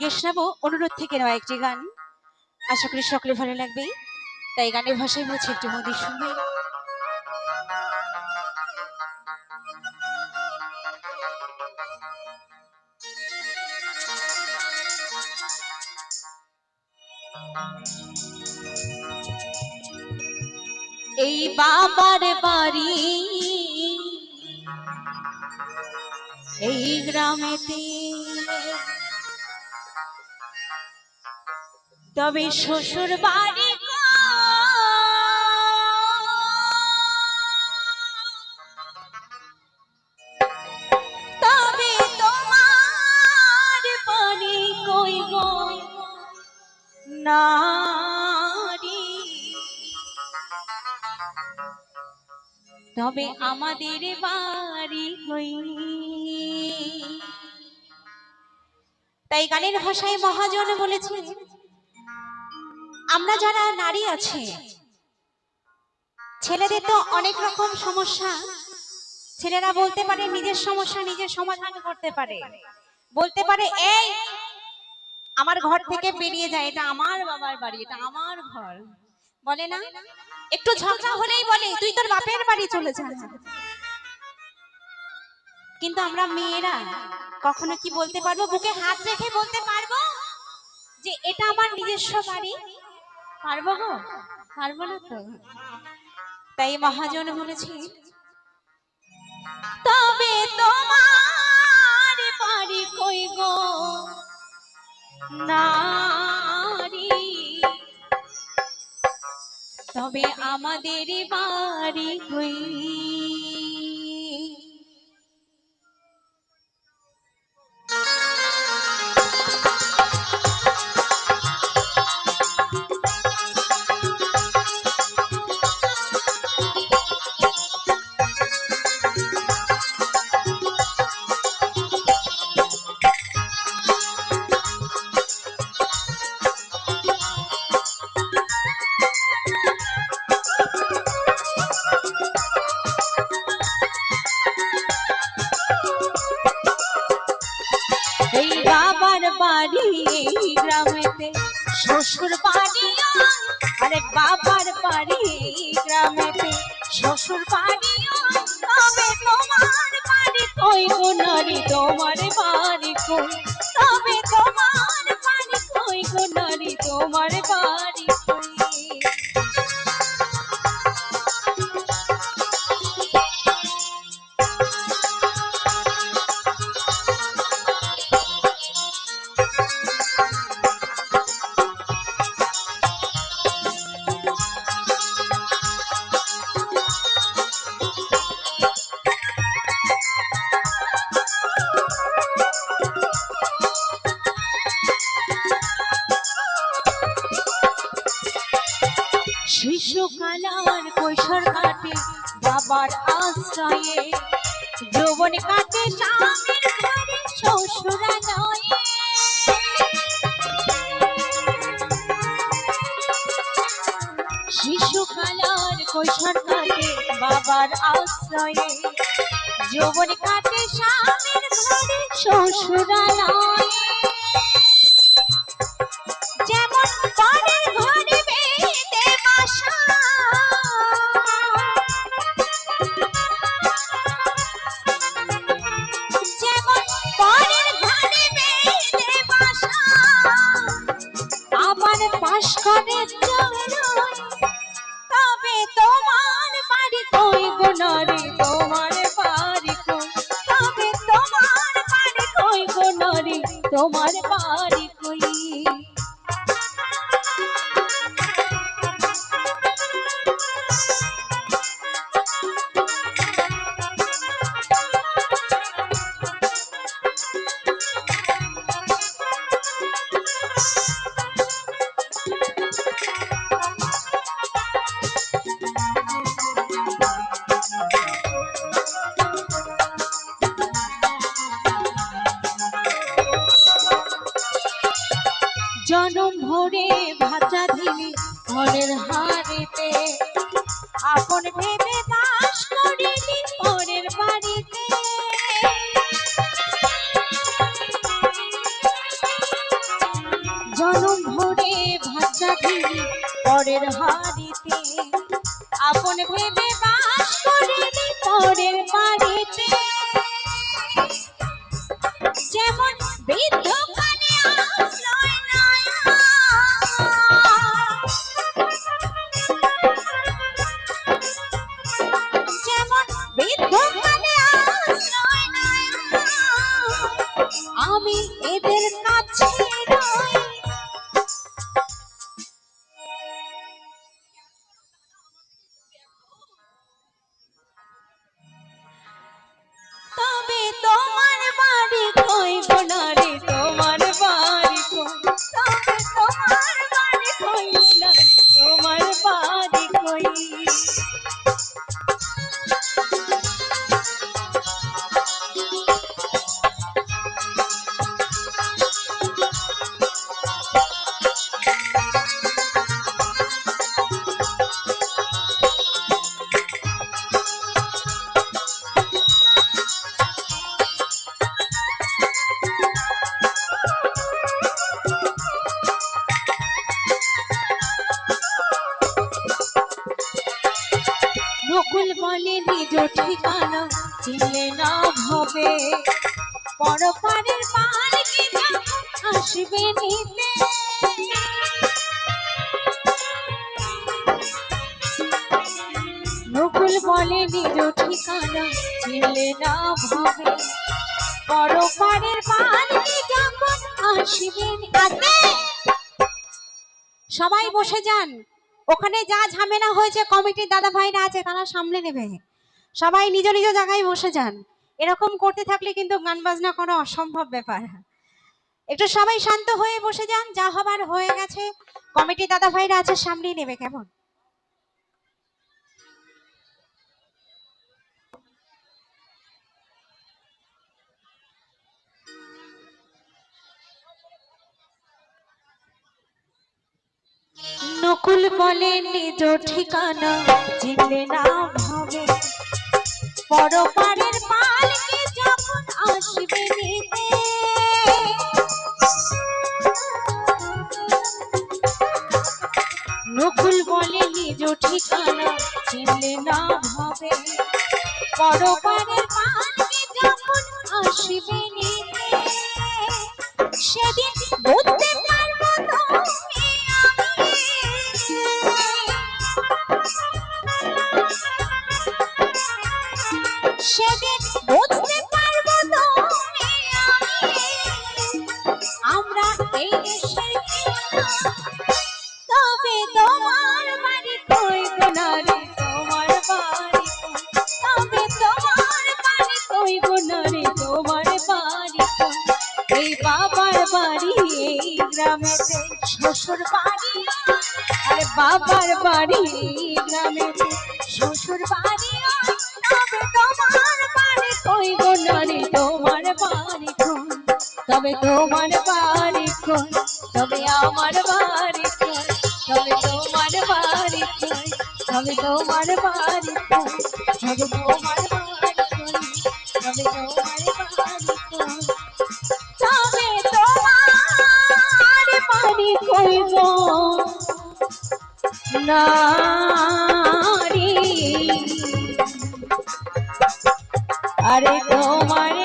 গিয়ে শোনাবো অনুরোধ থেকে নেওয়া একটি গান। আশা করি সকলে ভালো লাগবে। তাই গানের ভাষায় বলছি, একটু মন্দির শুনবে। এই বাবার বাড়ি এই গ্রামেতে, তবে শ্বশুর বাড়ি তবে তোমার বাড়ি কই গো নারী, তবে আমাদের বাড়ি কই। তাই গানের ভাষায় মহাজন বলেছে, আমরা যারা নারী আছি, ছেলেদের তো অনেক রকম সমস্যা। ছেলেরা বলতে পারে নিজের সমস্যা নিজের সমাধান করতে পারে, বলতে পারে এই আমার ঘর থেকে বেরিয়ে যায়, এটা আমার বাবার বাড়ি, এটা আমার ঘর, বলে না? একটু ঝগড়া হলেই বলে তুই তোর বাপের বাড়ি চলে যা। কিন্তু আমরা মেয়েরা কখনো কি বলতে পারবো, বুকে হাত রেখে বলতে পারবো যে এটা আমার নিজস্ব বাড়ি? পারবো গো? পারবো না তো। তাই মহাজন বলেছে, তবে তোমার বাড়ি কই গো নারী, তবে আমাদের বাড়ি কই। এই বাবার বাড়ি এই গ্রামেতে, শ্বশুর বাড়ি আরে বাবার বাড়ি এই গ্রামেতে, শ্বশুর বাড়ি তবে তোমার বাড়ি কই গো নারী, তোমার বাড়ি কই, তবে তোমার বাড়ি কই গো নারী, তোমার বাড়ি কই। শিশুকাল আর কৈশোর কাটে বাবার আশ্রয়ে, যৌবন কাটে স্বামীর ঘরে শ্বশুরালয়ে। শিশুকাল আর কৈশোর কাটে বাবার আশ্রয়ে, যৌবন কাটে স্বামীর ঘরে শ্বশুরালয়ে। যেমন পরের ঘরে বেঁধে বাসা, যেমন পরের ঘরে বেঁধে বাসা, আমার পাশ করে চলয়, তবে তোমার বাড়ি কই গো নারী, তোমার বাড়ি কই, তবে তোমার বাড়ি কই গো নারী, তোমার বাড়ি কই। জনম ভরে ভাজা দিলি ঘরের হাড়িতে, আপন ভেবে বাস করিলি পরের বাড়িতে। জনম ভরে ভাত রাখি পরের হাড়িতে, আপন ভেবে বাস করিনি পরের বাড়িতে। যেমন বৃদ্ধ কানে আশ্রয় নাই, যেমন বৃদ্ধ কানে আশ্রয় নাই, আমি এদের কাছে রই। তবে তোমার বাড়ি কই গোনারে, তোমার বাড়ি কই, তবে তোমার বাড়ি কই গোনারে, তোমার বাড়ি কই। নকুল বলে নিজ ঠিকানা চিনলে না হবে, পরপারের পালকি যখন আসবে নিতে। নকুল বলে নিজ ঠিকানা চিনলে না হবে, পরপারের পালকি যখন আসবে নিতে। সবাই বসে যান, ওখানে যা ঝামেলা হয়েছে কমিটির দাদা ভাইরা আছে তারা সামলে নেবে। সবাই নিজ নিজ জায়গায় বসে যান। এরকম করতে থাকলে কিন্তু গান বাজনা করা অসম্ভব ব্যাপার। একটু সবাই শান্ত হয়ে বসে যান, যা হবার হয়ে গেছে, কমিটির দাদা ভাইরা আছে সামলে নেবে। কেমন? নকুল বলে নিজ ঠিকানা চিনলে না ভাবে, পরপারের পালকি যখন আসবে নিতে। নকুল বলে নিজ ঠিকানা চিনলে না ভাবে, পরপারের পালকি যখন আসবে নিতে। সেদিন বুঝতে পারবো তুমি আমি, সেদিন বুঝতে পারবো তুমি আমি, আমরা এই দেশের কেউ। তবে তোমার বাড়ি কই গোনারে, তোমার বাড়ি কই, তবে তোমার বাড়ি কই গোনারে, তোমার বাড়ি কই। এই বাবার বাড়ি এই গ্রামেতে, শ্বশুর বাড়ি, আরে বাবার বাড়ি এই গ্রামেতে, শ্বশুর বাড়ি। তবে তোমার বাড়ি কই গোনারে, তোমার বাড়ি কই, তবে তোমার বাড়ি কই, তবে আমার বাড়ি কই, তবে তোমার বাড়ি কই, তবে তোমার বাড়ি কই, তবে তোমার বাড়ি কই, তবে তোমার বাড়ি কই, তবে তোমার বাড়ি কই গো নারী, আরে তোমার